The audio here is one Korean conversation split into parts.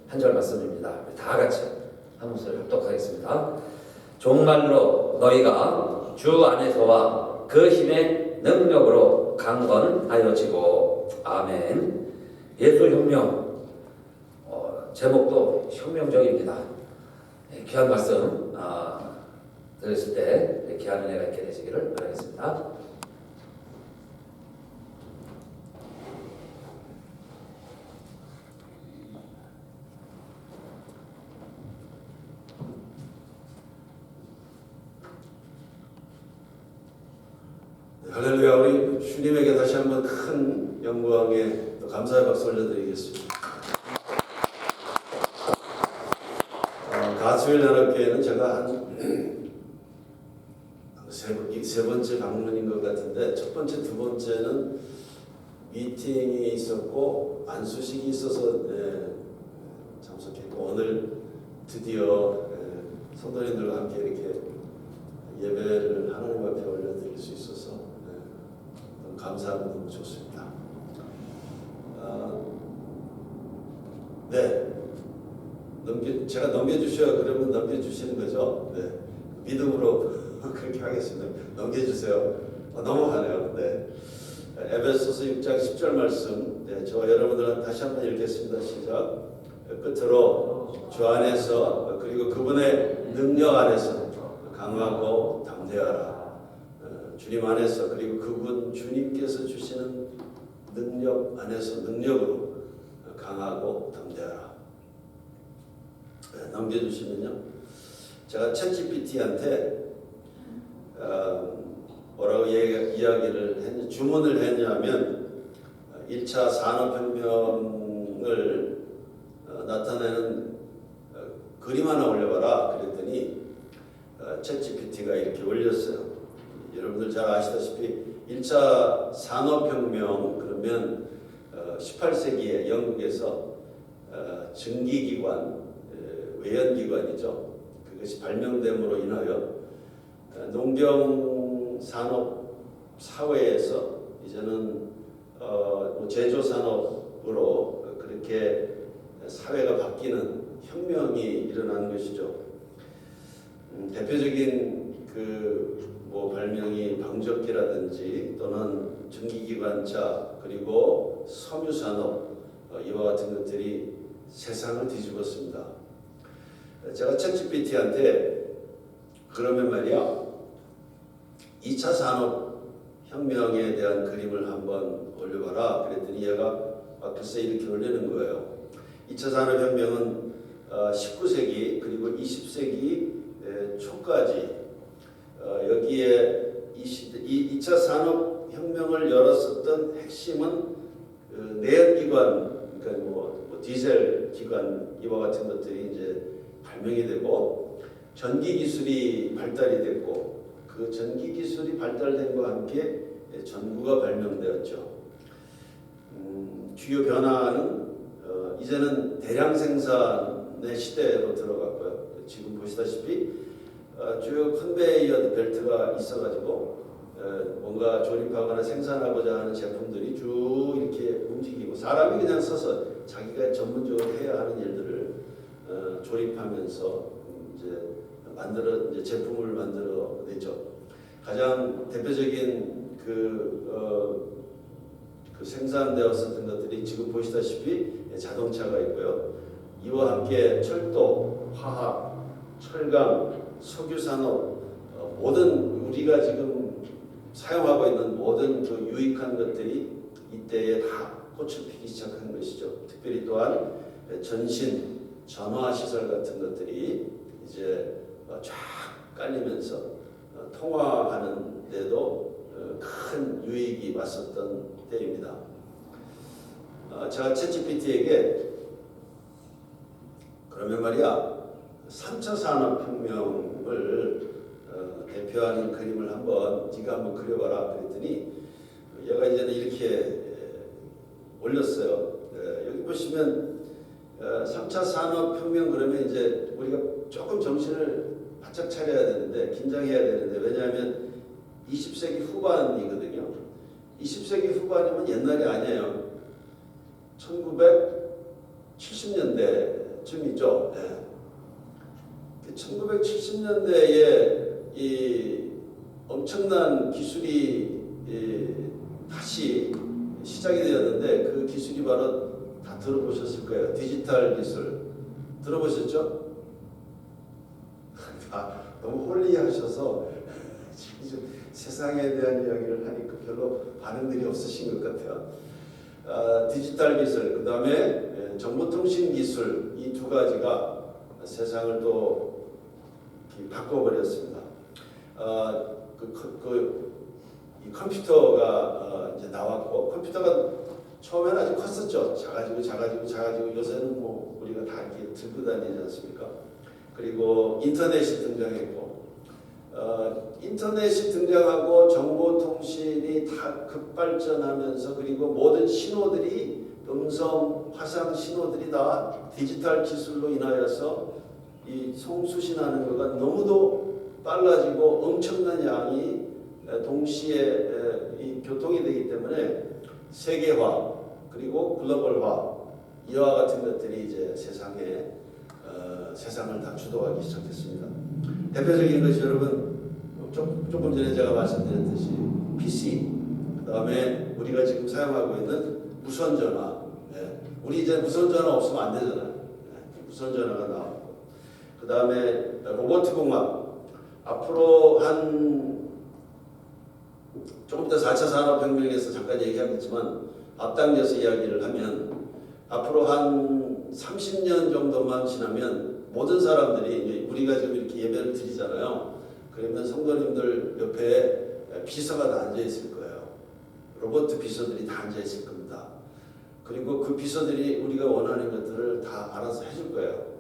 한 절 말씀입니다. 다 같이 한 목소리 합독하겠습니다. 정말로 너희가 주 안에서와 그 힘의 능력으로 강건하여지고. 아멘. 예수혁명, 제목도 혁명적입니다. 귀한 말씀 들으실 때 귀한 은혜가 있게 되시기를 바라겠습니다. 할렐루야. 우리 주님에게 다시 한번 큰 영광에 또 감사의 박수 올려드리겠습니다. 가수일 나라교회는 제가 한 세 번째 방문인 것 같은데, 첫 번째, 두 번째는 미팅이 있었고 안수식이 있어서 참석했고, 오늘 드디어 성도님들과 함께 이렇게 예배를 하나님 앞에 올려드릴 수 있어서 너무 감사하고 너무 좋습니다. 제가 넘겨주셔야 그러면 넘겨주시는 거죠. 네. 믿음으로 그렇게 하겠습니다. 넘겨주세요. 넘어가네요. 네. 에베소서 6장 10절 말씀, 저 여러분들은 다시 한번 읽겠습니다. 시작. 끝으로 주 안에서 그리고 그분의 능력 안에서 강하고 담대하라. 주님 안에서 그리고 그분 주님께서 주시는 능력 안에서 능력으로 강하고 담대하라. 넘겨주시면요, 제가 챗GPT한테 뭐라고 이야기를 했냐, 주문을 했냐면 1차 산업혁명을 나타내는 그림 하나 올려봐라 그랬더니 챗GPT가 이렇게 올렸어요. 여러분들 잘 아시다시피 1차 산업혁명 그러면 18세기에 영국에서 증기기관, 외연기관이죠. 그것이 발명됨으로 인하여 농경산업 사회에서 이제는 제조산업으로 그렇게 사회가 바뀌는 혁명이 일어나는 것이죠. 대표적인 발명이 방적기라든지 또는 전기기관차 그리고 섬유산업, 이와 같은 것들이 세상을 뒤집었습니다. 제가 챗GPT한테 그러면 말이야, 2차 산업혁명에 대한 그림을 한번 올려봐라 그랬더니 얘가 글쎄 이렇게 올리는 거예요. 2차 산업혁명은 19세기 그리고 20세기 초까지 여기에 2차 산업혁명을 열었었던 핵심은 내연기관, 그러니까 디젤 기관 이와 같은 것들이 이제 발명이 되고 전기 기술이 발달이 됐고, 그 전기 기술이 발달된과 함께 전구가 발명되었죠. 주요 변화는 이제는 대량 생산의 시대로 들어갔고요. 지금 보시다시피 주요 컨베이어 벨트가 있어가지고 뭔가 조립하거나 생산하고자 하는 제품들이 쭉 이렇게 움직이고, 사람이 그냥 서서 자기가 전문적으로 해야 하는 일들을 조립하면서 이제 제품을 만들어내죠. 가장 대표적인 생산되었었던 것들이 지금 보시다시피 자동차가 있고요. 이와 함께 철도, 화학, 철강, 석유산업, 모든 우리가 지금 사용하고 있는 모든 그 유익한 것들이 이때에 다 꽃을 피기 시작한 것이죠. 특별히 또한 전신, 전화 시설 같은 것들이 이제 쫙 깔리면서 통화하는 데도 큰 유익이 왔었던 때입니다. 제가 챗GPT에게 그러면 말이야, 3차 산업혁명을 대표하는 그림을 네가 한번 그려봐라 그랬더니 얘가 이제는 이렇게 올렸어요. 여기 보시면 3차 산업혁명 그러면 이제 우리가 조금 정신을 바짝 차려야 되는데, 긴장해야 되는데, 왜냐하면 20세기 후반이거든요. 20세기 후반이면 옛날이 아니에요. 1970년대 쯤이죠. 1970년대에 이 엄청난 기술이 다시 시작이 되었는데 그 기술이 바로 다 들어보셨을 거예요. 디지털 기술 들어보셨죠? 너무 홀리하셔서 지금 세상에 대한 이야기를 하니까 별로 반응들이 없으신 것 같아요. 디지털 기술, 그 다음에 정보통신 기술 이 두 가지가 세상을 또 바꿔버렸습니다. 이 컴퓨터가 이제 나왔고 컴퓨터가 처음에는 아주 컸었죠. 작아지고 요새는 뭐 우리가 다 이렇게 들고 다니지 않습니까? 그리고 인터넷이 등장했고 인터넷이 등장하고 정보통신이 다 급발전하면서 그리고 모든 신호들이 음성, 화상 신호들이 다 디지털 기술로 인하여서 이 송수신하는 것가 너무도 빨라지고 엄청난 양이 동시에 이 교통이 되기 때문에 세계화 그리고 글로벌화 이와 같은 것들이 이제 세상을 다 주도하기 시작했습니다. 대표적인 것이 여러분 조금 전에 제가 말씀드렸듯이 PC, 그 다음에 우리가 지금 사용하고 있는 무선전화. 우리 이제 무선전화 없으면 안 되잖아요. 무선전화가 나왔고, 그 다음에 로봇공학. 앞으로 조금 더 4차 산업혁명에서 잠깐 얘기하겠지만 앞당겨서 이야기를 하면 앞으로 한 30년 정도만 지나면 모든 사람들이 우리가 지금 이렇게 예배를 드리잖아요. 그러면 성도님들 옆에 비서가 다 앉아 있을 거예요. 로봇 비서들이 다 앉아 있을 겁니다. 그리고 그 비서들이 우리가 원하는 것들을 다 알아서 해줄 거예요.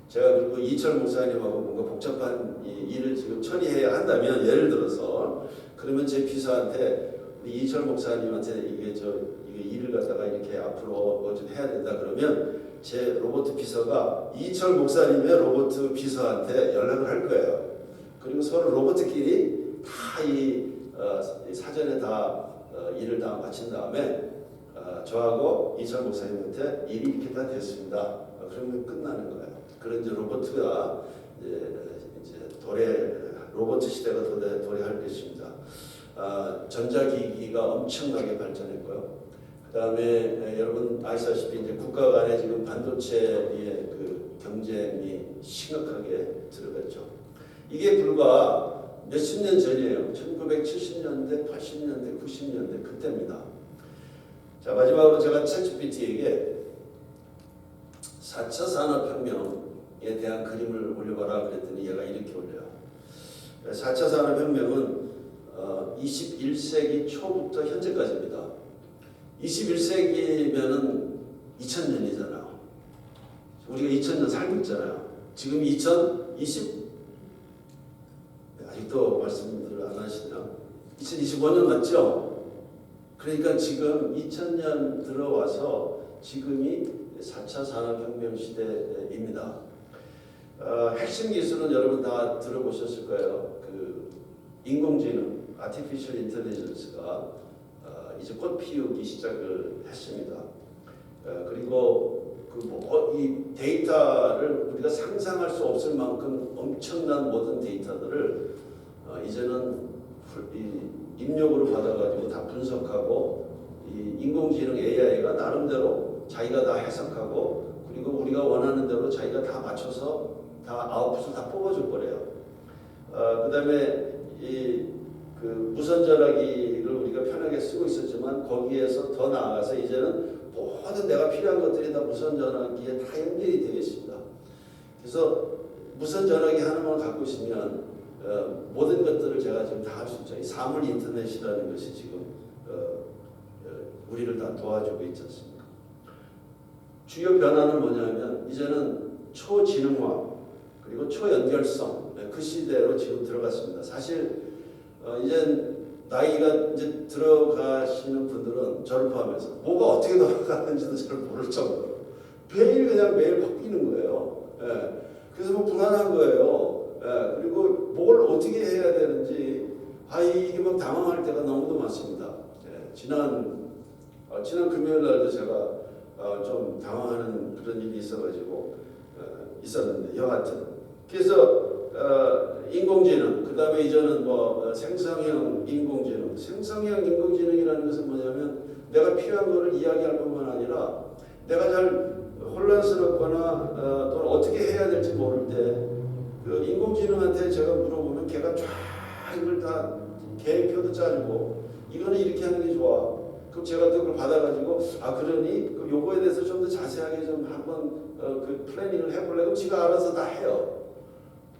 제가 그리고 이철 목사님하고 뭔가 복잡한 일을 지금 처리해야 한다면 예를 들어서 그러면 제 비서한테 이철 목사님한테 이게 일을 갖다가 이렇게 앞으로 뭐 좀 해야 된다 그러면 제 로봇 비서가 이철 목사님의 로봇 비서한테 연락을 할 거예요. 그리고 서로 로봇끼리 다 사전에 다 일을 다 마친 다음에 저하고 이철 목사님한테 일이 이렇게 다 됐습니다. 그러면 끝나는 거예요. 그런 이제 로봇가 이제 로봇 시대가 도래할 것입니다. 전자기기가 엄청나게 발전했고요. 그 다음에 여러분 아시다시피 이제 국가 간에 지금 반도체의 그 경쟁이 심각하게 들어갔죠. 이게 불과 몇십 년 전이에요. 1970년대, 80년대, 90년대 그때입니다. 자, 마지막으로 제가 챗GPT에게 4차 산업혁명에 대한 그림을 올려봐라 그랬더니 얘가 이렇게 올려요. 4차 산업혁명은 21세기 초부터 현재까지입니다. 21세기면은 2000년이잖아요. 우리가 2000년 살고 있잖아요. 지금 2020 아직도 말씀을 안 하시나? 2025년 맞죠? 그러니까 지금 2000년 들어와서 지금이 4차 산업혁명 시대입니다. 핵심 기술은 여러분 다 들어보셨을 거예요. 그 인공지능, Artificial Intelligence가 이제 꽃 피우기 시작을 했습니다. 그리고 이 데이터를 우리가 상상할 수 없을 만큼 엄청난 모든 데이터들을 이제는 입력으로 받아가지고 다 분석하고 이 인공지능 AI가 나름대로 자기가 다 해석하고 그리고 우리가 원하는 대로 자기가 다 맞춰서 다 아웃풋을 다 뽑아줄 거래요. 그다음에 그 무선 전화기를 우리가 편하게 쓰고 있었지만 거기에서 더 나아가서 이제는 모든 내가 필요한 것들이 다 무선 전화기에 다 연결이 되어 있습니다. 그래서 무선 전화기 하나만 갖고 있으면 모든 것들을 제가 지금 다 할 수 있죠. 이 사물 인터넷이라는 것이 지금 우리를 다 도와주고 있지 않습니까? 주요 변화는 뭐냐면 이제는 초지능화 그리고 초연결성 그 시대로 지금 들어갔습니다. 사실 이제 나이가 이제 들어가시는 분들은 저를 포함해서 뭐가 어떻게 돌아가는지도 잘 모를 정도로 매일 바뀌는 거예요. 그래서 뭐 불안한 거예요. 그리고 뭘 어떻게 해야 되는지 이게 막 당황할 때가 너무도 많습니다. 지난 금요일 날도 제가 좀 당황하는 그런 일이 있어가지고 있었는데 여하튼 그래서 인공지능 그 다음에 이제는 생성형 인공지능 생성형 인공지능이라는 것은 뭐냐면 내가 필요한 것을 이야기할 뿐만 아니라 내가 잘 혼란스럽거나 또는 어떻게 해야 될지 모를 때 그 인공지능한테 제가 물어보면 걔가 쫙 이걸 다 계획표도 짜주고 이거는 이렇게 하는 게 좋아. 그럼 제가 또 그걸 받아가지고 그러니 그 요거에 대해서 좀 더 자세하게 좀 한번 그 플래닝을 해볼래? 그럼 지가 알아서 다 해요.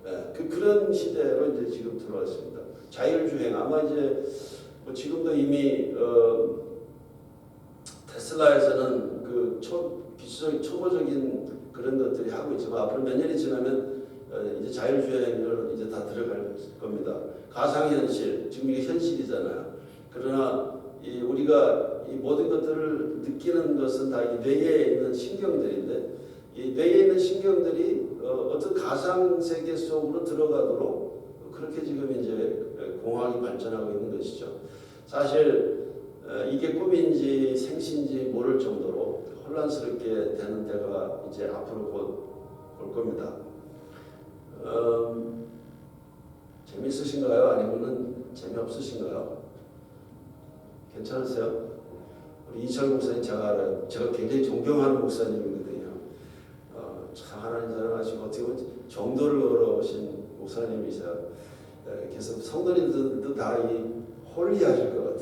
네, 그런 시대로 이제 지금 들어왔습니다. 자율주행 아마 이제 지금도 이미 테슬라에서는 그 기술적인 초보적인 그런 것들이 하고 있지만 앞으로 몇 년이 지나면 이제 자율주행을 이제 다 들어갈 겁니다. 가상현실 지금 이게 현실이잖아요. 그러나 우리가 이 모든 것들을 느끼는 것은 다 이 뇌에 있는 신경들인데 이 뇌에 있는 신경들이 어떤 가상 세계 속으로 들어가도록 그렇게 지금 이제 공학이 발전하고 있는 것이죠. 사실 이게 꿈인지 생시인지 모를 정도로 혼란스럽게 되는 때가 이제 앞으로 곧 올 겁니다. 재밌으신가요? 아니면은 재미없으신가요? 괜찮으세요? 우리 이철 목사님 제가 알아요. 제가 굉장히 존경하는 목사님이거든요. 참 하나님 사랑하시고 어떻게 보면 정도를 걸어오신 목사님이세요. 그래서 성도님들도 다 이 홀리하실 것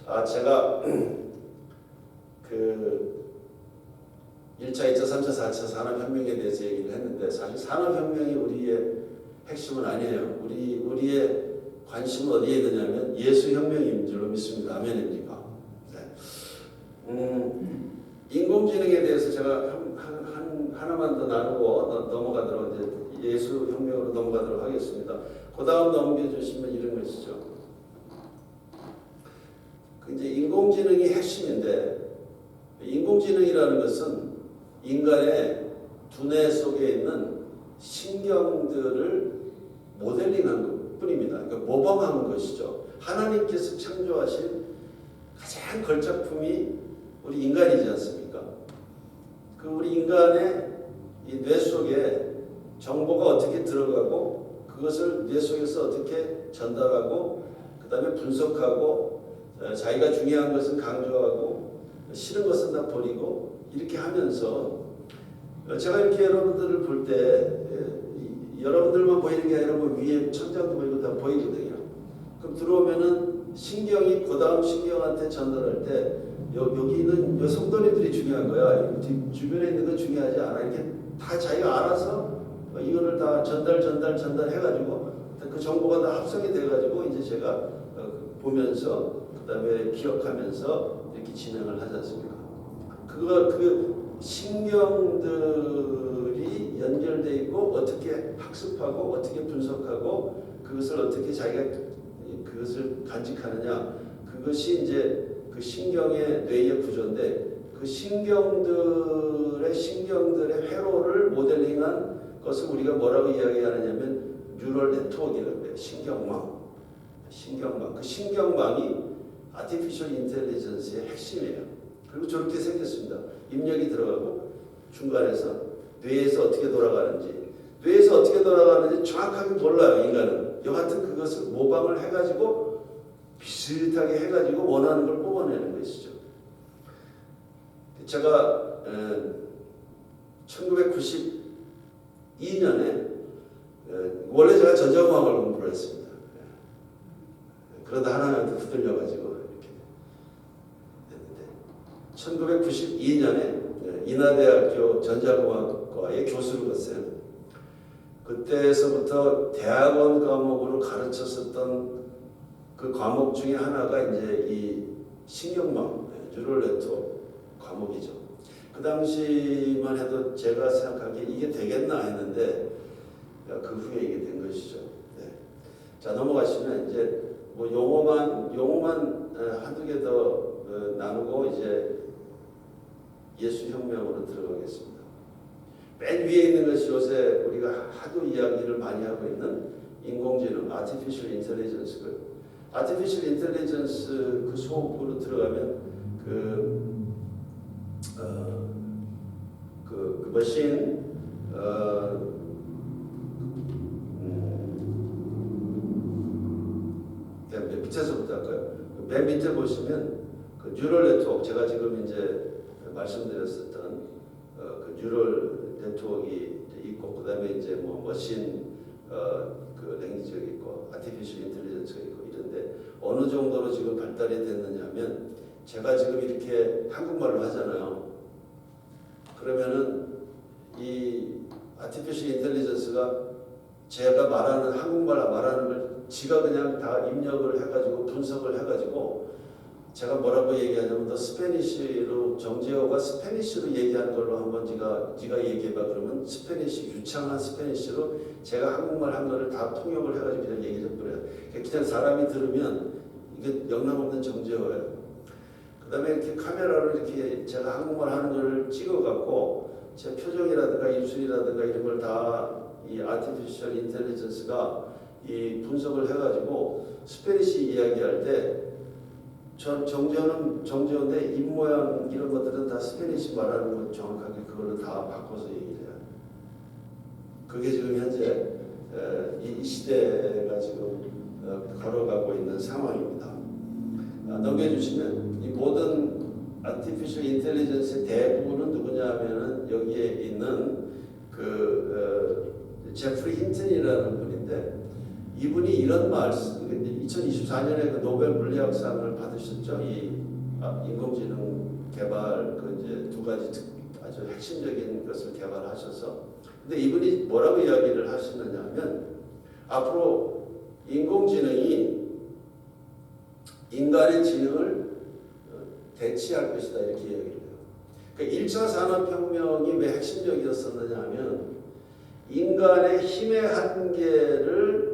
같아. 제가 그 1차, 2차, 3차, 4차 산업혁명에 대해서 얘기를 했는데 사실 산업혁명이 우리의 핵심은 아니에요. 우리의 관심은 어디에 있느냐면 예수혁명인 줄로 믿습니다. 아멘입니까? 네. 인공지능에 대해서 제가 하나만 더 나누고 넘어가도록 이제 예수혁명으로 넘어가도록 하겠습니다. 그 다음 넘겨주시면 이런 것이죠. 이제 인공지능이 핵심인데 인공지능이라는 것은 인간의 두뇌 속에 있는 신경들을 모델링한 것뿐입니다. 그러니까 모방한 것이죠. 하나님께서 창조하신 가장 걸작품이 우리 인간이지 않습니까? 그 우리 인간의 이 뇌 속에 정보가 어떻게 들어가고 그것을 뇌 속에서 어떻게 전달하고 그 다음에 분석하고 자기가 중요한 것은 강조하고 싫은 것은 다 버리고 이렇게 하면서 제가 이렇게 여러분들을 볼 때 여러분들만 보이는 게 아니라 위에 천장도 보이고 다 보이거든요. 그럼 들어오면은 신경이 그 다음 신경한테 전달할 때 여기는 성도님들이 중요한 거야. 주변에 있는 건 중요하지 않아. 이렇게 다 자기가 알아서 이거를 다 전달해가지고 그 정보가 다 합성이 돼가지고 이제 제가 보면서 그 다음에 기억하면서 이렇게 진행을 하지 않습니까? 그 신경들이 연결돼 있고 어떻게 학습하고 어떻게 분석하고 그것을 어떻게 자기가 그것을 간직하느냐 그것이 이제 그 신경의 뇌의 구조인데 그 신경들의 회로를 모델링한 것을 우리가 뭐라고 이야기하느냐면 뉴럴 네트워크라고 해요. 신경망. 그 신경망이 아티피셜 인텔리전스의 핵심이에요. 그리고 저렇게 생겼습니다. 입력이 들어가고 중간에서 뇌에서 어떻게 돌아가는지 정확하게 몰라요. 인간은. 여하튼 그것을 모방을 해가지고 비슷하게 해가지고 원하는 걸 뽑아내는 것이죠. 제가 1992년에 원래 제가 전자공학을 공부를 했습니다. 그러다 하나님한테 붙들려가지고 이렇게 됐는데 1992년에 인하대학교 전자공학과의 교수를 갔어요. 그때서부터 대학원 과목으로 가르쳤었던 그 과목 중에 하나가 이제 이 신경망, 뉴럴 네트워크 과목이죠. 그 당시만 해도 제가 생각하기에 이게 되겠나 했는데 그 후에 이게 된 것이죠. 네. 자 넘어가시면 이제 용어만 한두 개 더 나누고 이제 예수혁명으로 들어가겠습니다. 맨 위에 있는 것이 요새 우리가 하도 이야기를 많이 하고 있는 인공지능, 아티피셜 인텔리전스. 아티피셜 인텔리전스 그 속으로 들어가면 머신 맨 밑에서부터 할까요? 맨 밑에 보시면 그 뉴럴 네트워크, 제가 지금 이제 말씀드렸었던 그 뉴럴 네트워크가 있고, 그다음에 이제 뭐 머신 그 랭귀지가 있고 아티피셜 인텔리전스가 있고 이런데 어느 정도로 지금 발달이 됐느냐면, 제가 지금 이렇게 한국말로 하잖아요. 그러면은 이 아티피셜 인텔리전스가 제가 말하는 한국말 말하는 걸 지가 그냥 다 입력을 해가지고 분석을 해가지고, 제가 뭐라고 얘기하냐면 더 스페니쉬로, 정재호가 스페니쉬로 얘기하는 걸로 한번 네가 얘기해봐. 그러면 스페니쉬, 유창한 스페니쉬로 제가 한국말 한 거를 다 통역을 해가지고 그냥 얘기를 해버려요. 그냥 사람이 들으면 이게 영락없는 정재호예요. 그 다음에 이렇게 카메라로 이렇게 제가 한국말 하는 거를 찍어갖고 제 표정이라든가 입술이라든가 이런 걸 다 이 아티피셜 인텔리전스가 이 분석을 해가지고 스페니쉬 이야기할 때 정재호인데 입 모양 이런 것들은 다 스페니쉬 말하는 건 정확하게 그걸로 다 바꿔서 얘기를 해요. 그게 지금 현재 이 시대가 지금 걸어가고 있는 상황입니다. 넘겨주시면 이 모든 아티피셜 인텔리전스의 대부분은 누구냐 하면은 여기에 있는 그 제프리 힌튼이라는 분인데, 이분이 이런 말씀, 2024년에 그 노벨 물리학상을 받으셨죠. 이 인공지능 개발 그 이제 두 가지 아주 핵심적인 것을 개발하셔서. 근데 이분이 뭐라고 이야기를 하시느냐면, 앞으로 인공지능이 인간의 지능을 대체할 것이다, 이렇게 이야기를 해요. 그러니까 1차 산업혁명이 왜 핵심적이었었느냐 하면, 인간의 힘의 한계를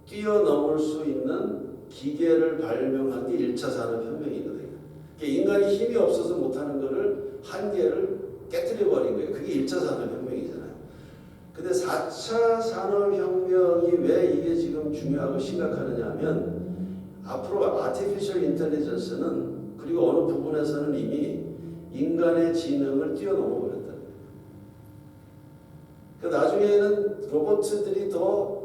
뛰어넘을 수 있는 기계를 발명한 게 1차 산업혁명이거든요. 그러니까 인간이 힘이 없어서 못하는 거를 한계를 깨뜨려버린 거예요. 그게 1차 산업혁명이잖아요. 근데 4차 산업혁명이 왜 이게 지금 중요하고 심각하느냐 하면, 앞으로 아티피셜 인텔리전스는 그리고 어느 부분에서는 이미 인간의 지능을 뛰어넘어 버렸다. 그러니까 나중에는 로봇들이 더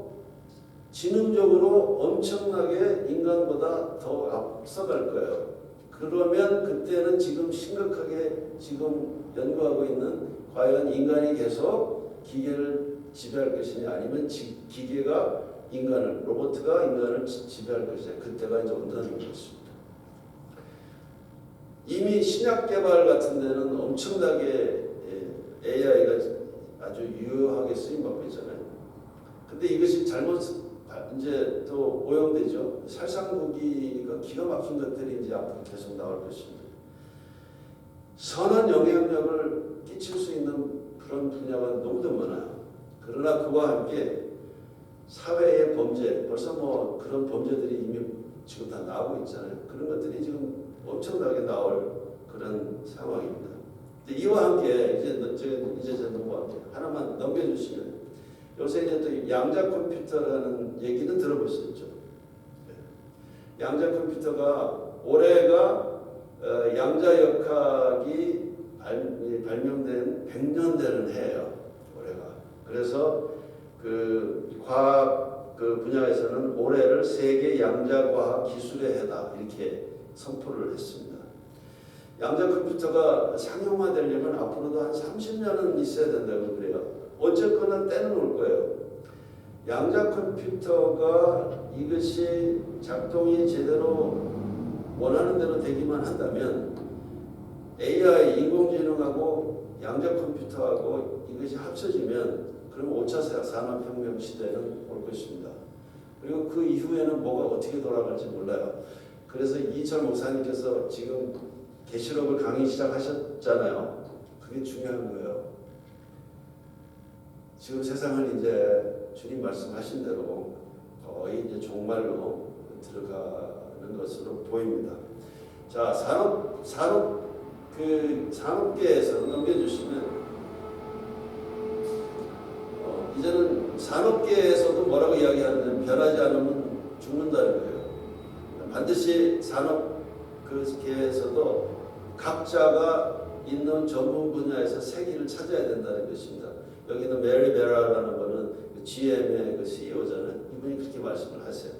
지능적으로 엄청나게 인간보다 더 앞서갈 거예요. 그러면 그때는 지금 심각하게 지금 연구하고 있는, 과연 인간이 계속 기계를 지배할 것이냐 아니면 기계가 인간을, 로봇가 인간을 지배할 것이냐, 그때가 이제 온다는 것입니다. 이미 신약 개발 같은 데는 엄청나게 AI가 아주 유효하게 쓰임받고 있잖아요. 근데 이것이 잘못 이제 또 오염되죠. 살상무기가 기가 막힌 것들이 이제 앞으로 계속 나올 것입니다. 선한 영향력을 끼칠 수 있는 그런 분야가 너무도 많아요. 그러나 그와 함께 사회의 범죄, 벌써 뭐 그런 범죄들이 이미 지금 다 나오고 있잖아요. 그런 것들이 지금 엄청나게 나올 그런 상황입니다. 이와 함께 이제 넘어갈게요. 하나만 넘겨주시면, 요새 이제 또 양자 컴퓨터라는 얘기는 들어보셨죠? 양자 컴퓨터가 올해가 양자역학이 발명된 100년 되는 해예요. 올해가. 그래서 그 과학 그 분야에서는 올해를 세계 양자과학 기술의 해다, 이렇게 선포를 했습니다. 양자 컴퓨터가 상용화되려면 앞으로도 한 30년은 있어야 된다고 그래요. 어쨌거나 때는 올 거예요. 양자 컴퓨터가 이것이 작동이 제대로 원하는 대로 되기만 한다면 AI, 인공지능하고 양자 컴퓨터하고 이것이 합쳐지면 그러면 5차 산업혁명 시대는 올 것입니다. 그리고 그 이후에는 뭐가 어떻게 돌아갈지 몰라요. 그래서 이철 목사님께서 지금 계시록을 강의 시작하셨잖아요. 그게 중요한 거예요. 지금 세상은 이제 주님 말씀하신 대로 거의 이제 종말로 들어가는 것으로 보입니다. 자, 산업계에서 넘겨주시면, 이제는 산업계에서도 뭐라고 이야기하냐면 변하지 않으면 죽는다는 거예요. 반드시 산업계에서도 각자가 있는 전문 분야에서 세기를 찾아야 된다는 것입니다. 여기는 메리 베라라는 거는 GM의 그 CEO잖아요. 이분이 그렇게 말씀을 하세요.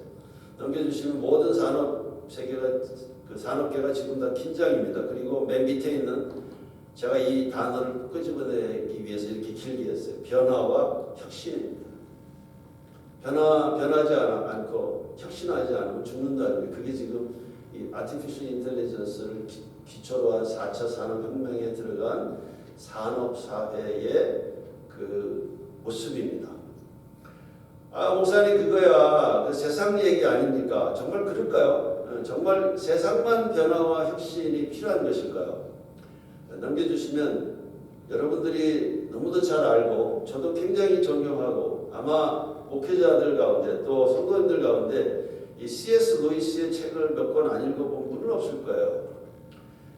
넘겨주시면 모든 산업 세계가 그 산업계가 지금 다 긴장입니다. 그리고 맨 밑에 있는 제가 이 단어를 끄집어내기 위해서 이렇게 길게 했어요. 변화와 혁신입니다. 변하지 않고 혁신하지 않으면 죽는다는 게 그게 지금 이 아티피셜 인텔리전스를 기초로 한 4차 산업혁명에 들어간 산업사회의 그 모습입니다. 아, 목사님 그거야 그 세상 얘기 아닙니까? 정말 그럴까요? 정말 세상만 변화와 혁신이 필요한 것일까요? 넘겨주시면 여러분들이 너무도 잘 알고 저도 굉장히 존경하고 아마 목회자들 가운데 또 성도님들 가운데 이 C.S. 루이스의 책을 몇 권 안 읽어본 분은 없을 거예요.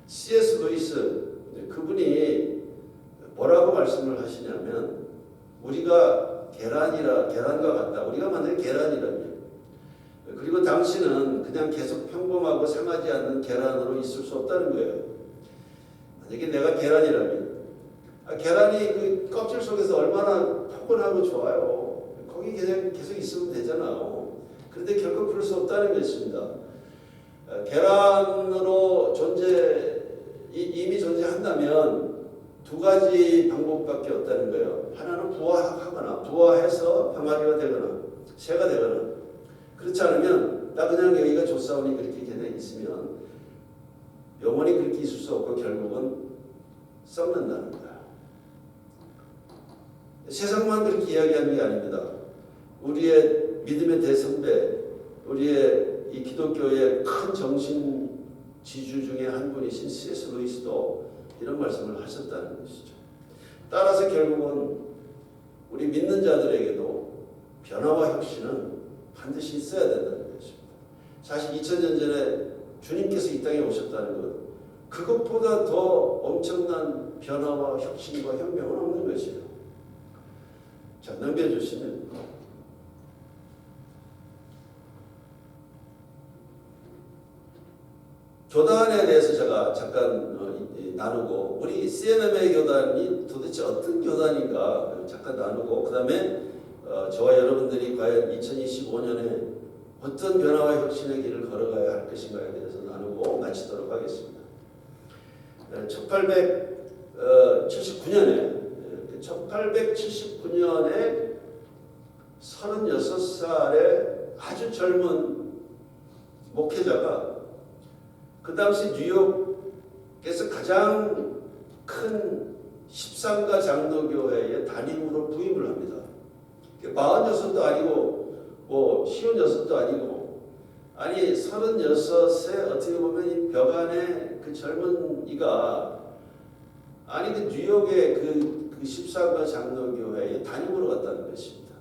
C.S. 루이스 그분이 뭐라고 말씀을 하시냐면 우리가 계란과 같다. 우리가 만든 계란이라며. 그리고 당신은 그냥 계속 평범하고 상하지 않는 계란으로 있을 수 없다는 거예요. 만약에 내가 계란이라면 계란이 그 껍질 속에서 얼마나 포근하고 좋아요. 거기 그냥 계속 있으면 되잖아요. 그런데 결코 그럴 수 없다는 것입니다. 계란으로 이미 존재한다면 두 가지 방법밖에 없다는 거예요. 하나는 부화해서 병아리가 되거나 새가 되거나 그렇지 않으면 나 그냥 여기가 좋사오니 그렇게 그냥 있으면 영원히 그렇게 있을 수 없고 결국은 썩는다는 거야. 세상만 그렇게 이야기하는 게 아닙니다. 우리의 믿음의 대선배, 우리의 이 기독교의 큰 정신 지주 중에 한 분이신 C.S. 루이스도 이런 말씀을 하셨다는 것이죠. 따라서 결국은 우리 믿는 자들에게도 변화와 혁신은 반드시 있어야 된다는 것입니다. 사실 2000년 전에 주님께서 이 땅에 오셨다는 것, 그것보다 더 엄청난 변화와 혁신과 혁명은 없는 것이에요. 자, 넘겨주시면 교단에 대해서 제가 잠깐 나누고 우리 CNM의 교단이 도대체 어떤 교단인가 잠깐 나누고 그 다음에 저와 여러분들이 과연 2025년에 어떤 변화와 혁신의 길을 걸어가야 할 것인가에 대해서 나누고 마치도록 하겠습니다. 1879년에 36살의 아주 젊은 목회자가 그 당시 뉴욕에서 가장 큰 13가 장로교회의 담임으로 부임을 합니다. 46도 아니고 뭐 56도 아니고 아니 36세 어떻게 보면 이 벽안에 그 젊은 이가 아니 그 뉴욕의 그 13가 장로교회의 담임으로 갔다는 것입니다.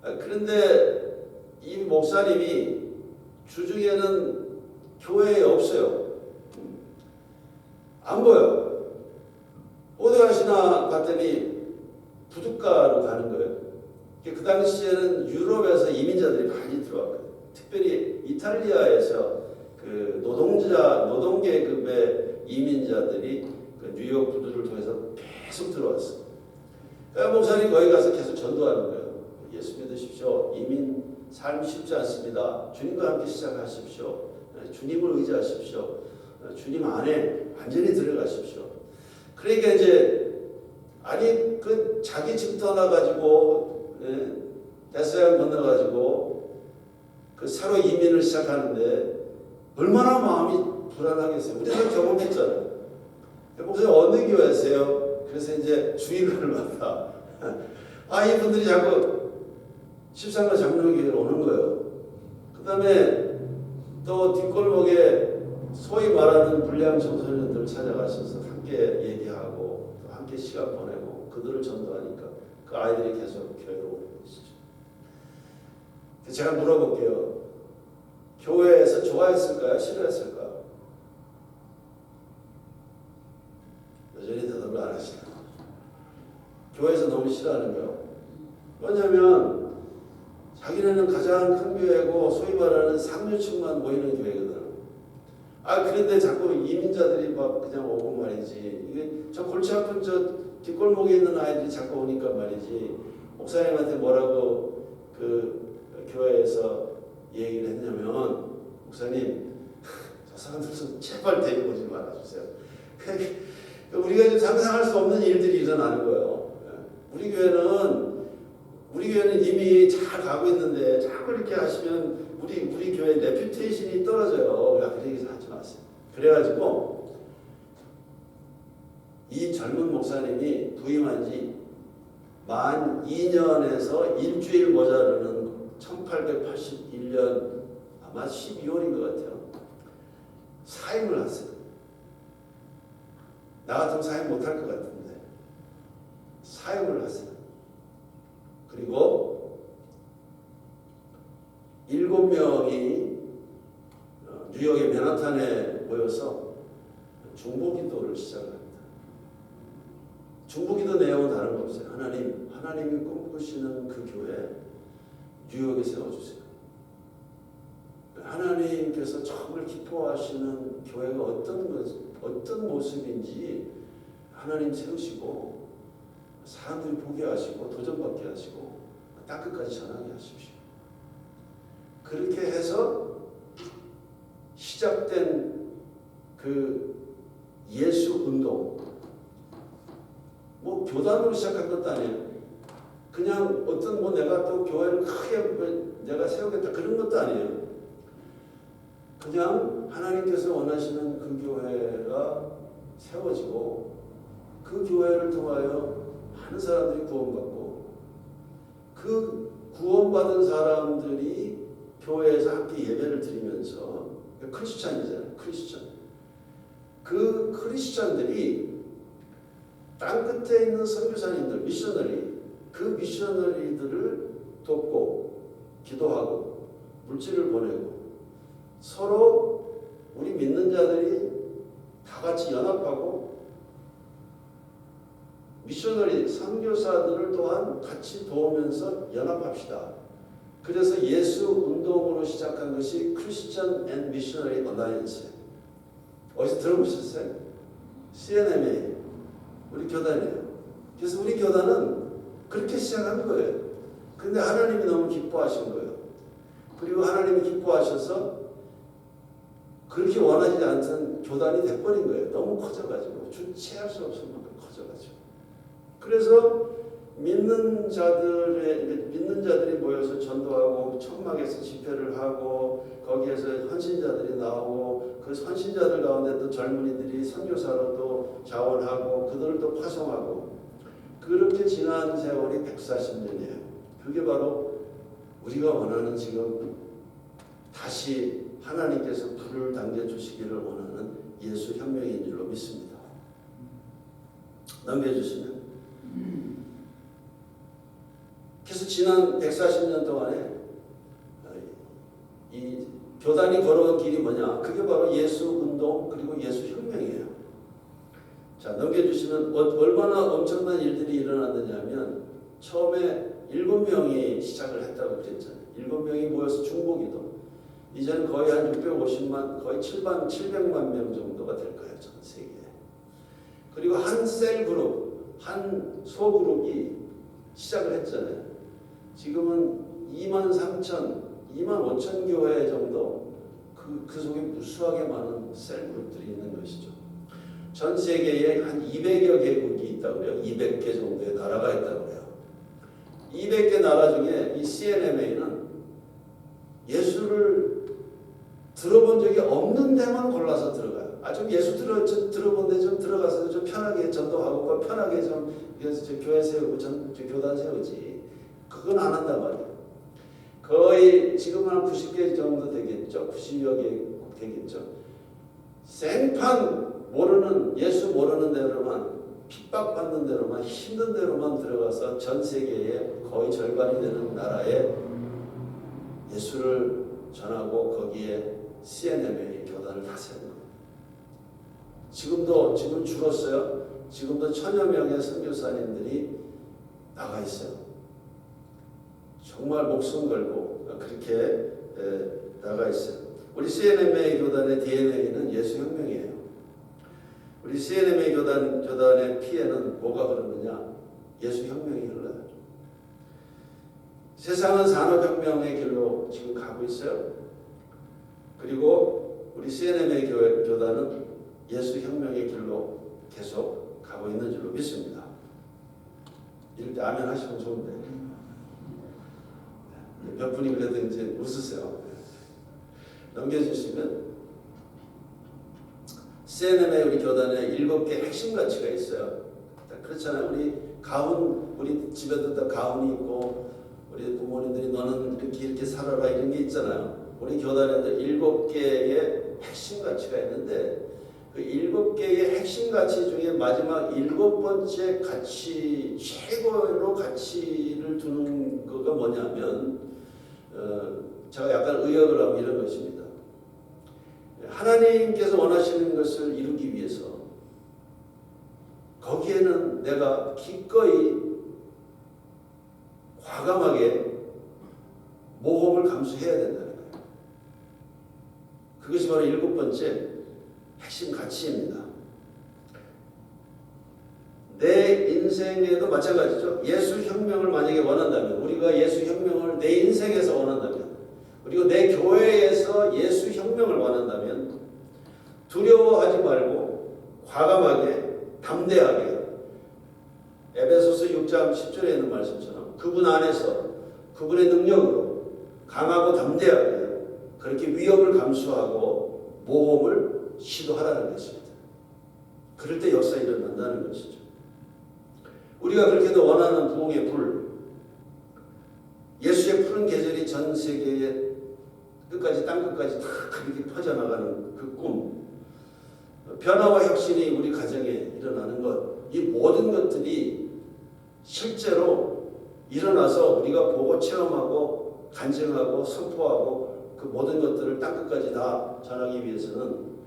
그런데 이 목사님이 주중에는 교회에 없어요. 안 보여. 어디 가시나 봤더니 부둣가로 가는 거예요. 그 당시에는 유럽에서 이민자들이 많이 들어왔거든요. 특별히 이탈리아에서 그 노동계급의 이민자들이 그 뉴욕 부두를 통해서 계속 들어왔어요. 그러니까 목사님 거기 가서 계속 전도하는 거예요. 예수 믿으십시오. 이민 삶이 쉽지 않습니다. 주님과 함께 시작하십시오. 주님을 의지하십시오. 주님 안에 완전히 들어가십시오. 그러니까 이제 아니 그 자기 집 떠나가지고 대서양 건너가지고 그 새로 이민을 시작하는데 얼마나 마음이 불안하겠어요. 우리도 경험했잖아요. 목사님 어느 교회세요? 그래서 이제 주일날마다 이분들이 자꾸 13가 장로교회에 오는 거예요. 그 다음에 또 뒷골목에 소위 말하는 불량 청소년들을 찾아가셔서 함께 얘기하고 또 함께 시간 보내고 그들을 전도하니까 그 아이들이 계속 교회로 오는 것이죠. 제가 물어볼게요. 교회에서 좋아했을까요? 싫어했을까요? 여전히 대답을 안 하시나. 교회에서 너무 싫어하는 거예요. 왜냐하면 자기네는 가장 큰 교회고 소위 말하는 상류층만 모이는 교회거든. 그런데 자꾸 이민자들이 막 그냥 오고 말이지. 이게 저 골치 아픈 저 뒷골목에 있는 아이들이 자꾸 오니까 말이지. 목사님한테 뭐라고 그 교회에서 얘기를 했냐면, 목사님 저 사람들 좀 제발 데리고 오지 말아주세요. 우리가 이제 상상할 수 없는 일들이 일어나는 거예요. 우리 교회는 이미 잘 가고 있는데 자꾸 이렇게 하시면 우리 교회 레퓨테이션이 떨어져요. 그런 얘기 하지 마세요. 그래가지고 이 젊은 목사님이 부임한 지 만 2년에서 일주일 모자르는 1881년 아마 12월인 것 같아요. 사임을 하세요. 나 같으면 사임 못할 것 같은데 사임을 하세요. 그리고 7명이 뉴욕의 맨하탄에 모여서 중보기도를 시작합니다. 중보기도 내용은 다른 거 없어요. 하나님이 꿈꾸시는 그 교회 뉴욕에 세워주세요. 하나님께서 정말 기뻐하시는 교회가 어떤 모습인지 하나님 세우시고 사람들이 보게 하시고 도전받게 하시고 땅끝까지 전하게 하십시오. 그렇게 해서 시작된 그 예수 운동, 뭐 교단으로 시작한 것도 아니에요. 그냥 어떤 내가 또 교회를 크게 내가 세우겠다 그런 것도 아니에요. 그냥 하나님께서 원하시는 그 교회가 세워지고 그 교회를 통하여 많은 사람들이 구원받고 그 구원받은 사람들이 교회에서 함께 예배를 드리면서 크리스찬이잖아요. 그 크리스찬들이 땅끝에 있는 선교사님들, 그 미셔너리들을 돕고 기도하고 물질을 보내고 서로 우리 믿는 자들이 다 같이 연합하고 미셔너리 선교사들을 또한 같이 도우면서 연합합시다. 그래서 예수 운동으로 시작한 것이 크리스천 앤 미셔너리 얼라이언스. 어디서 들어보셨어요? CNMA 우리 교단이에요. 그래서 우리 교단은 그렇게 시작한 거예요. 근데 하나님이 너무 기뻐하신 거예요. 그리고 하나님이 기뻐하셔서 그렇게 원하지 않던 교단이 돼버린 거예요. 너무 커져가지고 주체할 수 없을 만큼 커져가지고. 그래서 믿는 자들이 모여서 전도하고 천막에서 집회를 하고 거기에서 헌신자들이 나오고 그 헌신자들 가운데 또 젊은이들이 선교사로 또 자원하고 그들을 또 파송하고 그렇게 지난 세월이 140년이에요. 그게 바로 우리가 원하는 지금 다시 하나님께서 불을 당겨주시기를 원하는 예수 혁명인 줄로 믿습니다. 넘겨주시면. 그래서 지난 140년 동안에 이 교단이 걸어온 길이 뭐냐? 그게 바로 예수 운동 그리고 예수 혁명이에요. 자, 넘겨주시면 얼마나 엄청난 일들이 일어났느냐면 처음에 7명이 시작을 했다고 그랬잖아요. 7명이 모여서 중보기도. 이제는 거의 한 650만, 거의 700만 명 정도가 될 거예요. 전 세계에. 그리고 한 셀 그룹, 한 소그룹이 시작을 했잖아요. 지금은 2만 5천 교회 정도 그 속에 무수하게 많은 셀 그룹들이 있는 것이죠. 전 세계에 한 200여 개국이 있다고 그래요. 200개 정도의 나라가 있다고 그래요. 200개 나라 중에 이 CNMA는 예수를 들어본 적이 없는 데만 골라서 들어가요. 좀 예수 들어본 데 좀 들어가서 좀 편하게 전도하고 편하게 좀 교회 세우고 교단 세우지. 그건 안 한단 말이에요. 거의 지금 한 90개 정도 되겠죠. 90여 개국 되겠죠. 생판 예수 모르는 데로만 핍박받는 데로만 힘든 데로만 들어가서 전 세계에 거의 절반이 되는 나라에 예수를 전하고 거기에 CNMA 교단을 다 세운 거예요. 지금 줄었어요. 지금도 1000여 명의 선교사님들이 나가 있어요. 정말 목숨 걸고 그렇게 나가 있어요. 우리 CNMA 교단의 DNA는 예수혁명이에요. 우리 CNMA 교단의 피에는 뭐가 흐르느냐? 예수혁명이 흘러요. 세상은 산업혁명의 길로 지금 가고 있어요. 그리고 우리 CNMA 교단은 예수혁명의 길로 계속 가고 있는 줄로 믿습니다. 이럴 때 아멘 하시면 좋은데 몇 분이 그래도 이제 웃으세요. 넘겨주시면 CNMA 우리 교단에 7개 핵심 가치가 있어요. 그렇잖아요. 우리 집에도 다 가훈이 있고 우리 부모님들이 너는 이렇게 살아라 이런 게 있잖아요. 우리 교단에도 7개의 핵심 가치가 있는데 그 7개의 핵심 가치 중에 마지막 7번째 가치, 최고로 가치를 두는 거가 뭐냐면 제가 약간 의역을 하면 이런 것입니다. 하나님께서 원하시는 것을 이루기 위해서 거기에는 내가 기꺼이 과감하게 모험을 감수해야 된다는 거예요. 그것이 바로 7번째 핵심 가치입니다. 내 인생에도 마찬가지죠. 예수혁명을 만약에 원한다면, 우리가 예수혁명을 내 인생에서 원한다면, 그리고 내 교회에서 예수혁명을 원한다면 두려워하지 말고 과감하게 담대하게 에베소서 6장 10절에 있는 말씀처럼 그분 안에서 그분의 능력으로 강하고 담대하게 그렇게 위협을 감수하고 모험을 시도하라는 것입니다. 그럴 때 역사 일어난다는 것이죠. 우리가 그렇게도 원하는 부흥의 불, 예수의 푸른 계절이 전 세계에 끝까지 땅끝까지 다 그렇게 퍼져나가는 그 꿈, 변화와 혁신이 우리 가정에 일어나는 것, 이 모든 것들이 실제로 일어나서 우리가 보고 체험하고 간증하고 선포하고 그 모든 것들을 땅끝까지 다 전하기 위해서는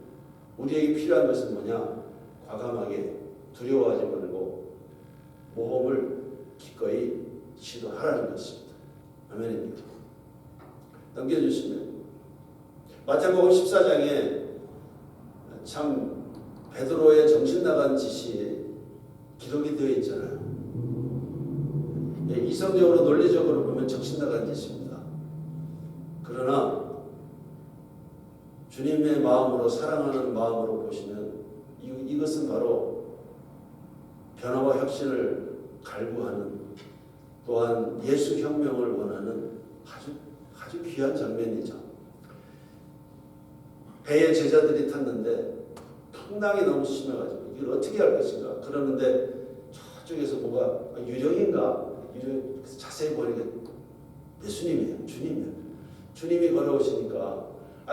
우리에게 필요한 것은 뭐냐? 과감하게 두려워하지 말고 모험을 기꺼이 시도하라는 것입니다. 아멘입니다. 넘겨주시면 마태복음 14장에 참 베드로의 정신 나간 짓이 기록이 되어 있잖아요. 이성적으로 논리적으로 보면 정신 나간 짓입니다. 그러나 주님의 마음으로 사랑하는 마음으로 보시면 이것은 바로 변화와 혁신을 갈구하는 또한 예수혁명을 원하는 아주 귀한 장면이죠. 배에 제자들이 탔는데 풍랑이 너무 심해가지고 이걸 어떻게 할 것인가 그러는데 저쪽에서 뭐가 유령인가 유령 자세히 보니까 예수님이에요. 주님이에요. 주님이 걸어오시니까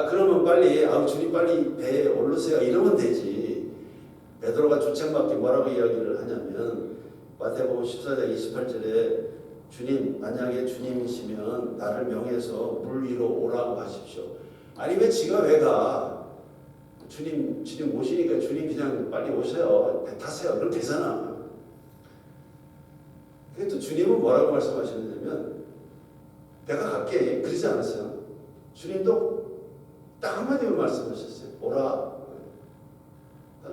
그러면 빨리 주님 빨리 배에 오르세요 이러면 되지. 베드로가 주책맞게 뭐라고 이야기를 하냐면 마태복음 14장 28절에 주님 만약에 주님이시면 나를 명해서 물 위로 오라고 하십시오. 아니 왜 지가 왜 가? 주님 오시니까 주님 그냥 빨리 오세요. 배 타세요. 그럼 되잖아. 근데 또 주님은 뭐라고 말씀하시느냐면 내가 갈게. 그러지 않았어요. 주님도 딱 한마디만 말씀하셨어요. 오라.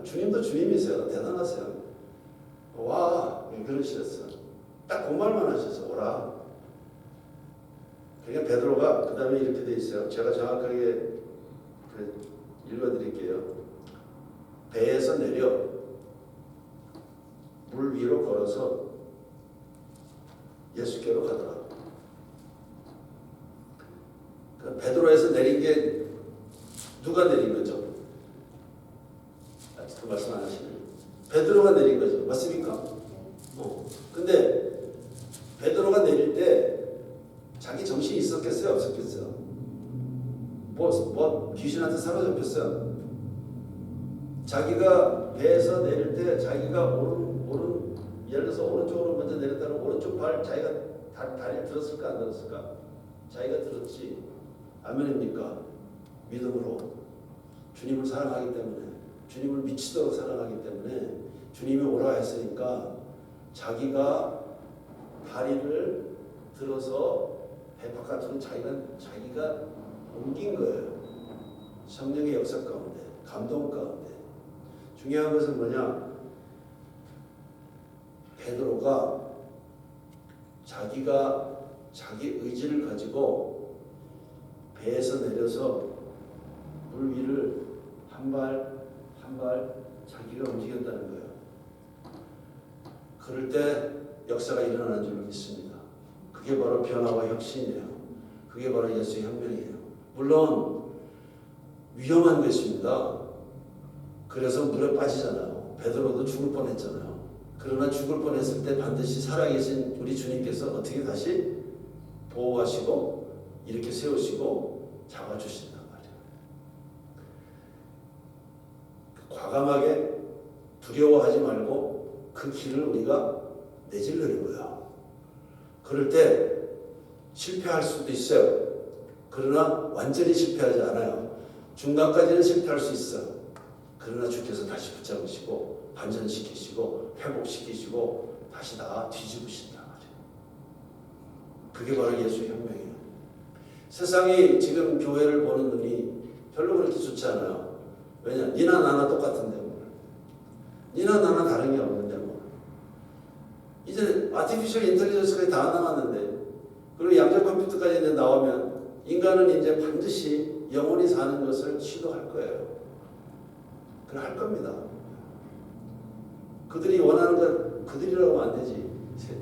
주님도 주님이세요. 대단하세요. 와 그러시랬어요. 딱 그 말만 하셔서 오라. 그러니까 베드로가 그 다음에 이렇게 돼 있어요. 제가 정확하게 읽어드릴게요. 배에서 내려 물 위로 걸어서 예수께로 가더라. 그 베드로에서 내린 게 누가 내린 거죠? 아직도 말씀 안 하시네요. 베드로가 내린 거죠. 맞습니까? 근데 베드로가 내릴 때 자기 정신이 있었겠어요? 없었겠어요? 뭐 귀신한테 사로잡혔어요? 자기가 배에서 내릴 때 자기가 오른 예를 들어서 오른쪽으로 먼저 내렸다면 오른쪽 발 자기가 다리를 들었을까 안 들었을까? 자기가 들었지. 아멘입니까? 믿음으로 주님을 사랑하기 때문에 주님을 미치도록 사랑하기 때문에 주님이 오라 했으니까 자기가 다리를 들어서 배 바깥으로 자기가 옮긴 거예요. 성령의 역사 가운데, 감동 가운데 중요한 것은 뭐냐? 베드로가 자기가 자기 의지를 가지고 배에서 내려서 물 위를 한 발 한 발 자기가 움직였다는 거예요. 그럴 때 역사가 일어나는 줄 믿습니다. 그게 바로 변화와 혁신이에요. 그게 바로 예수 혁명이에요. 물론 위험한 것입니다. 그래서 물에 빠지잖아요. 베드로도 죽을 뻔했잖아요. 그러나 죽을 뻔했을 때 반드시 살아계신 우리 주님께서 어떻게 다시 보호하시고 이렇게 세우시고 잡아주신단 말이에요. 과감하게 두려워하지 말고 그 길을 우리가 내질러는 거예요. 그럴 때 실패할 수도 있어요. 그러나 완전히 실패하지 않아요. 중간까지는 실패할 수 있어요. 그러나 주께서 다시 붙잡으시고 반전시키시고 회복시키시고 다시 다 뒤집으신단 말이에요. 그게 바로 예수 혁명이에요. 세상이 지금 교회를 보는 눈이 별로 그렇게 좋지 않아요. 왜냐? 니나 나나 똑같은데 뭐. 니나 나나 다른 게 없는데 뭐. 이제 아티피셜 인텔리전스가 다 나왔는데 그리고 양자 컴퓨터까지 이제 나오면 인간은 이제 반드시 영원히 사는 것을 시도할 거예요. 그걸 할 겁니다. 그들이 원하는 것 그들이라고 하면 안 되지.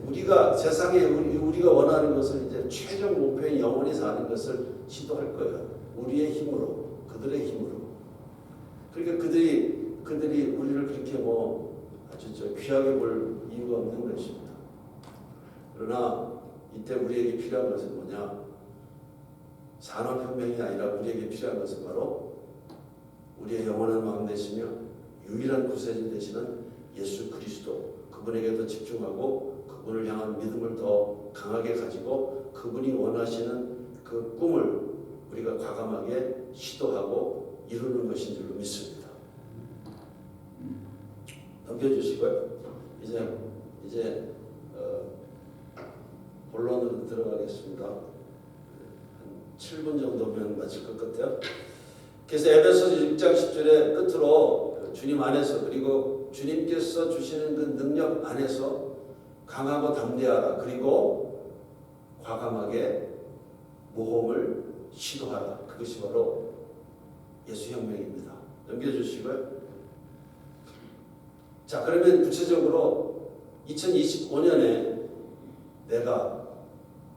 우리가 세상에 우리가 원하는 것을 이제 최종 목표인 영원히 사는 것을 시도할 거예요. 우리의 힘으로, 그들의 힘으로. 그러니까 그들이 우리를 그렇게 뭐 아주 귀하게 볼 이유가 없는 것입니다. 그러나 이때 우리에게 필요한 것은 뭐냐? 산업혁명이 아니라 우리에게 필요한 것은 바로 우리의 영원한 왕 되시며 유일한 구세주 되시는 예수 그리스도, 그분에게 더 집중하고 그분을 향한 믿음을 더 강하게 가지고 그분이 원하시는 그 꿈을 우리가 과감하게 시도하고 이루는 것인 줄로 믿습니다. 넘겨주시고요. 이제 본론으로 들어가겠습니다. 한 7분 정도면 마칠 것 같아요. 그래서 에베소서 6장 10절의 끝으로 주님 안에서 그리고 주님께서 주시는 그 능력 안에서 강하고 담대하라. 그리고 과감하게 모험을 시도하라. 그것이 바로 예수혁명입니다. 넘겨주시고요. 자, 그러면 구체적으로 2025년에 내가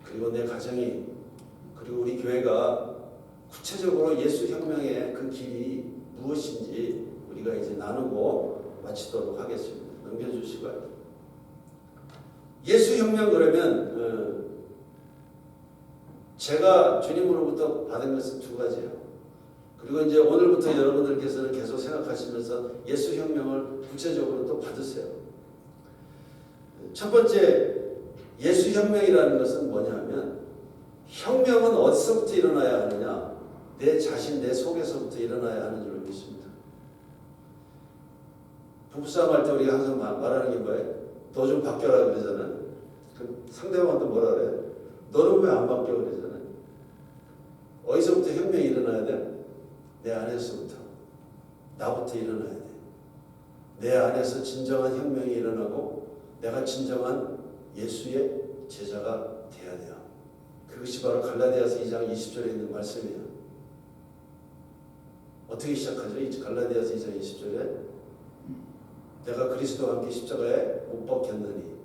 그리고 내 가정이 그리고 우리 교회가 구체적으로 예수혁명의 그 길이 무엇인지 우리가 이제 나누고 마치도록 하겠습니다. 넘겨주시고요. 예수혁명 그러면 제가 주님으로부터 받은 것은 두 가지예요. 그리고 이제 오늘부터 여러분들께서는 계속 생각하시면서 예수혁명을 구체적으로 또 받으세요. 첫 번째 예수혁명이라는 것은 뭐냐면 혁명은 어디서부터 일어나야 하느냐? 내 자신, 내 속에서부터 일어나야 하는 줄 믿습니다. 부부싸움 할 때 우리가 항상 말하는 게 뭐예요? 너 좀 바뀌어라 그러잖아요. 그 상대방한테 뭐라 그래요? 너는 왜 안 바뀌어 그러잖아요. 어디서부터 혁명이 일어나야 돼? 내 안에서부터. 나부터 일어나야 돼. 내 안에서 진정한 혁명이 일어나고 내가 진정한 예수의 제자가 돼야 돼요. 그것이 바로 갈라디아서 2장 20절에 있는 말씀이에요. 어떻게 시작하죠? 갈라디아서 2장 20절에 내가 그리스도와 함께 십자가에 못 박혔느니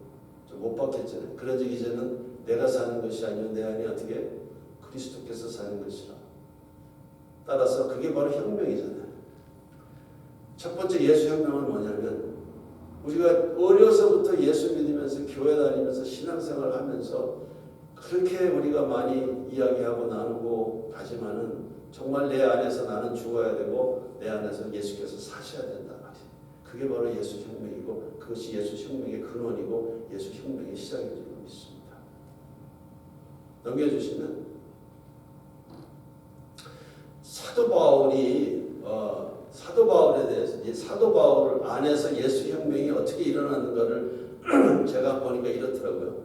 못 박혔잖아요. 그런즉 이제는 내가 사는 것이 아니요 내 안에 어떻게 그리스도께서 사는 것이라. 따라서 그게 바로 혁명이잖아요. 첫 번째 예수혁명은 뭐냐면 우리가 어려서부터 예수 믿으면서 교회 다니면서 신앙생활 하면서 그렇게 우리가 많이 이야기하고 나누고 하지만은 정말 내 안에서 나는 죽어야 되고 내 안에서 예수께서 사셔야 된다 말이에요. 그게 바로 예수혁명이고 그것이 예수혁명의 근원이고 예수혁명의 시작인 줄 믿습니다. 넘겨주시면 사도 바울에 대해서 사도 바울 안에서 예수혁명이 어떻게 일어났는가를 제가 보니까 이렇더라고요.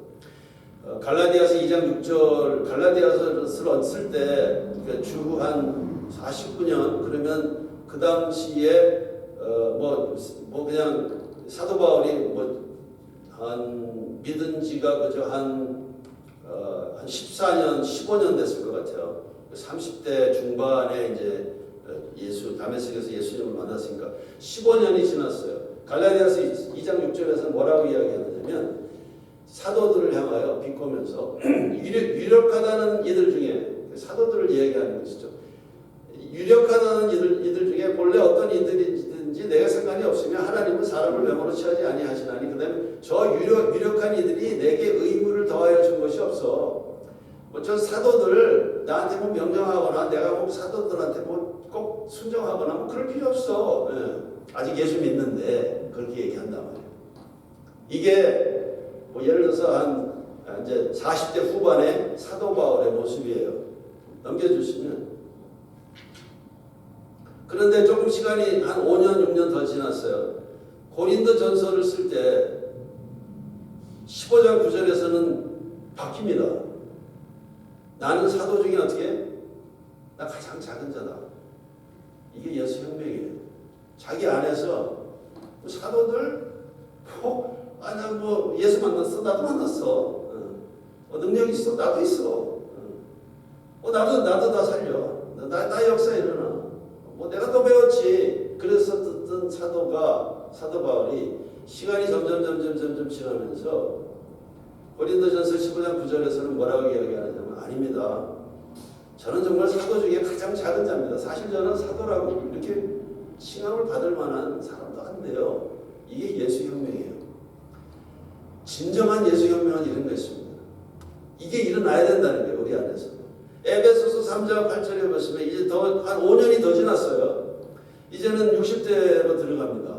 갈라디아서 2장 6절 갈라디아서를 쓸 때 주 한 49년 그러면 그 당시에 그냥 사도 바울이 한 믿은 지가 그저 한 14년 15년 됐을 것 같아요. 30대 중반에 이제 다메섹에서 예수님을 만났으니까 15년이 지났어요. 갈라디아서 2장 6절에서 뭐라고 이야기하냐면 사도들을 향하여 비꼬면서 유력하다는 이들 중에 사도들을 이야기하는 것이죠. 유력하다는 이들 중에 본래 어떤 이들이든지 내가 상관이 없으며 하나님은 사람을 외모로 취하지 아니하시나니 그 다음에 저 유력한 이들이 내게 의무를 더하여 준 것이 없어. 저 사도들 나한테 명령하거나 내가 사도들한테 꼭 순종하거나 그럴 필요 없어. 아직 예수 믿는데 그렇게 얘기한단 말이에요. 이게 예를 들어서 이제 40대 후반의 사도 바울의 모습이에요. 넘겨주시면. 그런데 조금 시간이 한 5년, 6년 더 지났어요. 고린도 전서를 쓸 때 15장 9절에서는 바뀝니다. 나는 사도 중에 어떻게? 나 가장 작은 자다. 이게 예수 혁명이에요. 자기 안에서 사도들 나 예수 만났어. 나도 만났어. 능력 있어. 나도 있어. 나도 다 살려. 나 역사에 일어나. 내가 또 배웠지. 그래서 듣던 사도 바울이 시간이 점점 지나면서 고린도전서 15장 9절에서는 뭐라고 이야기하냐면 아닙니다. 저는 정말 사도 중에 가장 작은 자입니다. 사실 저는 사도라고 이렇게 칭함을 받을 만한 사람도 안 돼요. 이게 예수 혁명이에요. 진정한 예수 혁명은 이런 것입니다. 이게 일어나야 된다는 거예요. 우리 안에서. 에베소서 3장 8절에 보시면 이제 한 5년이 더 지났어요. 이제는 60대로 들어갑니다.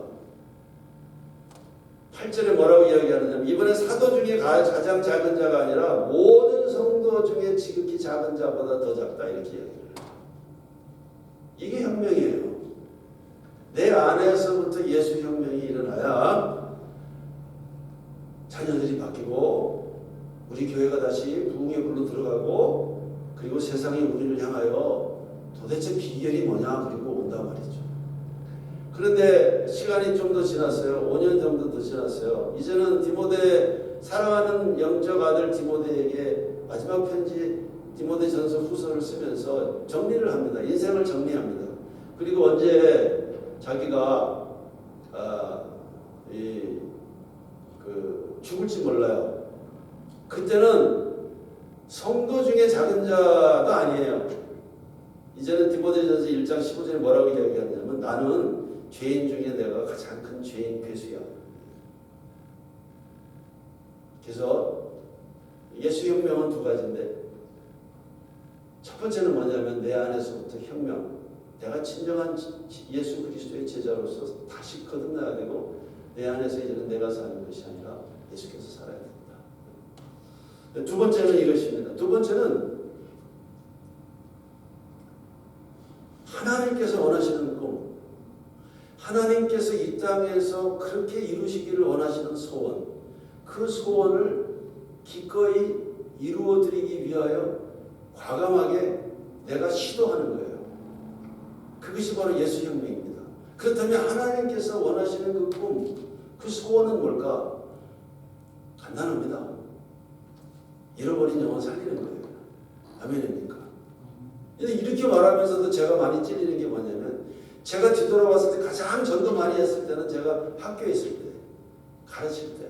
8절에 뭐라고 이야기하느냐면 이번에 사도 중에 가장 작은 자가 아니라 모든 성도 중에 지극히 작은 자보다 더 작다 이렇게 이야기를 해요. 이게 혁명이에요. 내 안에서부터 예수 혁명이 일어나야 자녀들이 바뀌고 우리 교회가 다시 부흥의 불로 들어가고 그리고 세상이 우리를 향하여 도대체 비결이 뭐냐 그리고 온단 말이죠. 그런데 시간이 좀 더 지났어요. 5년 정도 더 지났어요. 이제는 사랑하는 영적 아들 디모데에게 마지막 편지 디모데전서 후서를 쓰면서 정리를 합니다. 인생을 정리합니다. 그리고 언제 자기가 죽을지 몰라요. 그때는 성도 중에 작은 자도 아니에요. 이제는 디모데전서 1장 15절에 뭐라고 이야기하냐면 나는 죄인 중에 내가 가장 큰 죄인 괴수야. 그래서 예수 혁명은 두 가지인데 첫 번째는 뭐냐면 내 안에서부터 혁명. 내가 진정한 예수 그리스도의 제자로서 다시 거듭나야 되고 내 안에서 이제는 내가 사는 것이 아니라 예수께서 살아야 된다. 두 번째는 이것입니다. 두 번째는 하나님께서 원하시는 꿈, 하나님께서 이 땅에서 그렇게 이루시기를 원하시는 소원, 그 소원을 기꺼이 이루어드리기 위하여 과감하게 내가 시도하는 거예요. 그것이 바로 예수 혁명입니다. 그렇다면 하나님께서 원하시는 그 꿈, 그 소원은 뭘까? 간단합니다. 잃어버린 영혼 살리는 거예요. 아멘입니까? 이렇게 말하면서도 제가 많이 찔리는 게 뭐냐면 제가 뒤돌아봤을 때 가장 전도 많이 했을 때는 제가 학교에 있을 때, 가르칠 때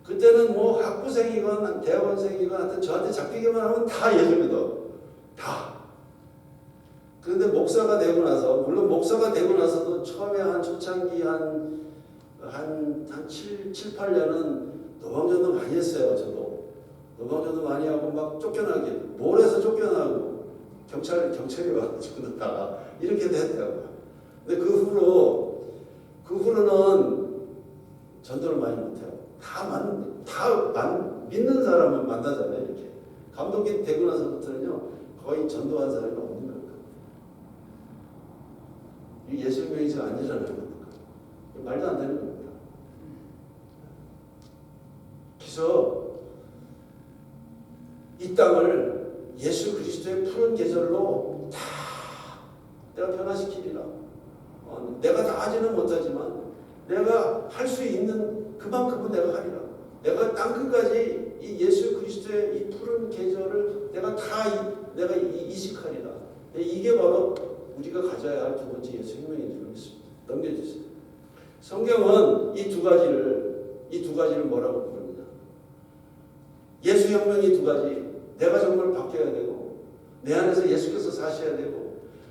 그때는 학부생이건 대학원생이건 하여튼 저한테 잡히기만 하면 다 예수 믿어. 다. 그런데 목사가 되고 나서 물론 목사가 되고 나서도 처음에 한 초창기 한 7, 8년은 노방전도 많이 했어요. 저도 노방전도 많이 하고 막 쫓겨나게 몰에서 쫓겨나고 경찰이 와가지고 넣다가 이렇게도 했다고요. 근데 그 후로는 전도를 많이 못해요. 믿는 사람은 만나잖아요. 이렇게 감독이 되고 나서부터는요 거의 전도한 사람이 없는 겁니다. 이 예수 혁명이 지금 안 일어나는 겁니다. 말도 안 되는 겁니다. 그래서 이 땅을 예수 그리스도의 푸른 계절로 다 내가 변화시키리라. 내가 다 하지는 못하지만 내가 할 수 있는 그만큼은 내가 하리라. 내가 땅끝까지 이 예수 그리스도의 이 푸른 계절을 내가 내가 이식하리라. 이게 바로 우리가 가져야 할 두 번째 예수 혁명인 줄 믿습니다. 넘겨주세요. 성경은 이 두 가지를 뭐라고 부릅니다. 예수 혁명이 두 가지. 내가 정말 바뀌어야 되고 내 안에서 예수께서 사셔야 되고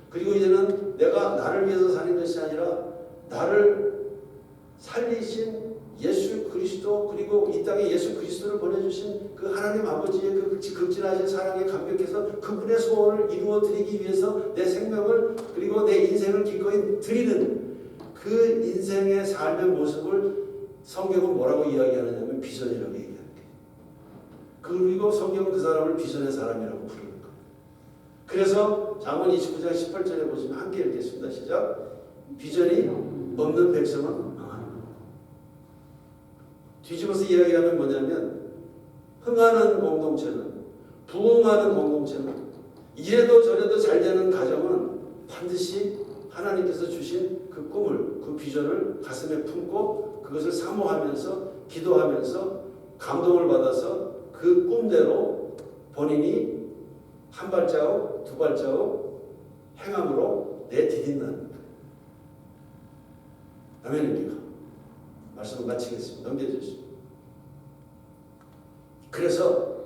그리고 이제는 내가 나를 위해서 사는 것이 아니라 나를 살리신 예수 그리스도 그리고 이 땅에 예수 그리스도를 보내주신 그 하나님 아버지의 그 극진하신 사랑에 감격해서 그분의 소원을 이루어 드리기 위해서 내 생명을 그리고 내 인생을 기꺼이 드리는 그 인생의 삶의 모습을 성경은 뭐라고 이야기하느냐면 비전이라고 얘기하는 거예요. 그리고 성경은 그 사람을 비전의 사람이라고 부르는 거예요. 그래서 잠언 29장 18절에 보시면 함께 읽겠습니다. 시작. 비전이 없는 백성은 망하는 것. 뒤집어서 이야기하면 뭐냐면 흥하는 공동체는 부흥하는 공동체는 이래도 저래도 잘 되는 가정은 반드시 하나님께서 주신 그 꿈을 그 비전을 가슴에 품고 그것을 사모하면서 기도하면서 감동을 받아서 그 꿈대로 본인이 한 발자국 두 발자국 행함으로 내디딘다는 거예요. 아멘입니까? 말씀을 마치겠습니다. 넘겨주시죠. 그래서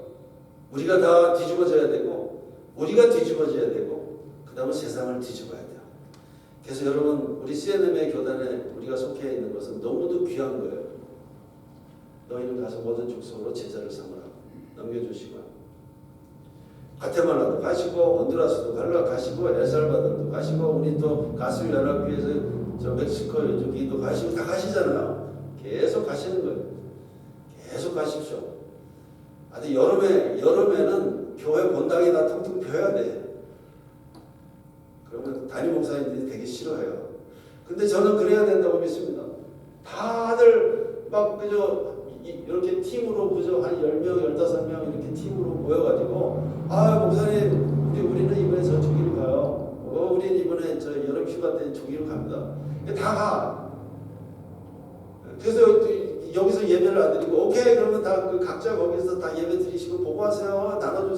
우리가 다 뒤집어져야 되고 우리가 뒤집어져야 되고 그 다음에 세상을 뒤집어야 돼요. 그래서 여러분 우리 CNM의 교단에 우리가 속해 있는 것은 너무도 귀한 거예요. 너희는 가서 모든 족속으로 제자를 삼으라. 넘겨주시고요. 과테말라도 가시고 hondu라스도 가시고 엘살바도르도 가시고 우리 또 가수연합회에서 저 멕시코 저기도 가시고 다 가시잖아요. 계속 가시는 거예요. 계속 가십시오. 아주 여름에는 교회 본당이 다 텅텅 비어야 돼. 그러면 담임 목사님들이 되게 싫어해요. 근데 저는 그래야 된다고 믿습니다. 다들 막 그저 이렇게 팀으로 그저 한 10명, 15명 이렇게 팀으로 모여가지고 목사님 우리는 이번에 저기로 가요. 우리는 이번에 저 여름 휴가 때 저기로 갑니다. 다 가. 그래서 여기서 예배를 안 드리고 오케이 그러면 다 그 각자 거기서 다 예배 드리시고 보고하세요. 나눠주세요.